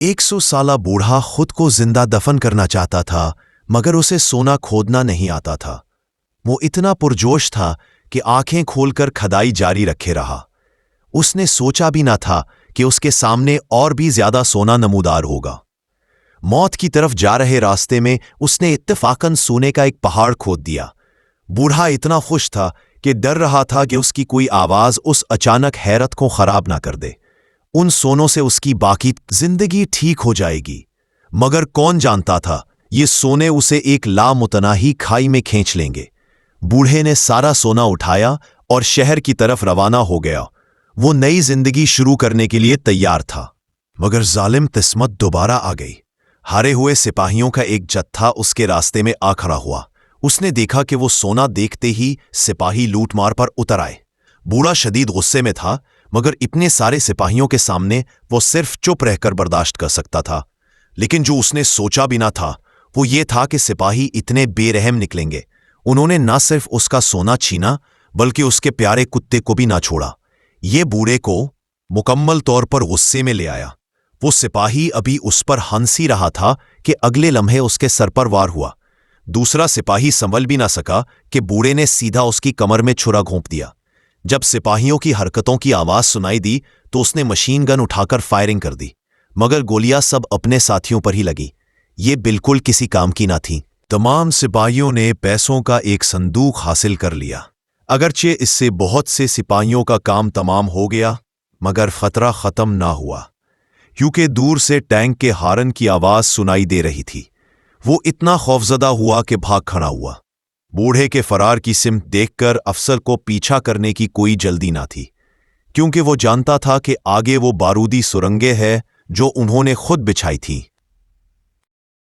100 साला बूढ़ा खुद को जिंदा दफन करना चाहता था, मगर उसे सोना खोदना नहीं आता था। वो इतना पुरजोश था कि आंखें खोलकर खदाई जारी रखे रहा। उसने सोचा भी ना था कि उसके सामने और भी ज्यादा सोना नमूदार होगा। मौत की तरफ जा रहे रास्ते में उसने इत्तेफाकन सोने का एक पहाड़ खोद दिया। बूढ़ा इतना खुश था कि डर रहा था कि उसकी कोई आवाज उस अचानक हैरत को खराब ना कर दे। उन सोनों से उसकी बाकी जिंदगी ठीक हो जाएगी, मगर कौन जानता था ये सोने उसे एक लामुतनाही खाई में खींच लेंगे। बूढ़े ने सारा सोना उठाया और शहर की तरफ रवाना हो गया। वो नई जिंदगी शुरू करने के लिए तैयार था, मगर जालिम किस्मत दोबारा आ गई। हारे हुए सिपाहियों का एक जत्था उसके रास्ते में आ खड़ा हुआ। उसने देखा कि वो सोना देखते ही सिपाही लूटमार पर उतर आए। बूढ़ा शदीद गुस्से में था, मगर इतने सारे सिपाहियों के सामने वो सिर्फ चुप रहकर बर्दाश्त कर सकता था। लेकिन जो उसने सोचा भी ना था वो ये था कि सिपाही इतने बेरहम निकलेंगे। उन्होंने ना सिर्फ उसका सोना छीना, बल्कि उसके प्यारे कुत्ते को भी ना छोड़ा। ये बूढ़े को मुकम्मल तौर पर गुस्से में ले आया। वो सिपाही अभी उस पर हंस ही रहा था कि अगले लम्हे उसके सर पर वार हुआ। दूसरा सिपाही संभल भी ना सका कि बूढ़े ने सीधा उसकी कमर में छुरा घोंप दिया। जब सिपाहियों की हरकतों की आवाज सुनाई दी तो उसने मशीन गन उठाकर फायरिंग कर दी, मगर गोलियां सब अपने साथियों पर ही लगी। ये बिल्कुल किसी काम की ना थी। तमाम सिपाहियों ने पैसों का एक संदूक हासिल कर लिया। अगरचे इससे बहुत से सिपाहियों का काम तमाम हो गया, मगर खतरा खत्म ना हुआ, क्योंकि दूर से टैंक के हारन की आवाज सुनाई दे रही थी। वो इतना खौफजदा हुआ कि भाग खड़ा हुआ। बूढ़े के फरार की सिमत देखकर अफसर को पीछा करने की कोई जल्दी ना थी, क्योंकि वो जानता था कि आगे वो बारूदी सुरंगें हैं जो उन्होंने खुद बिछाई थी।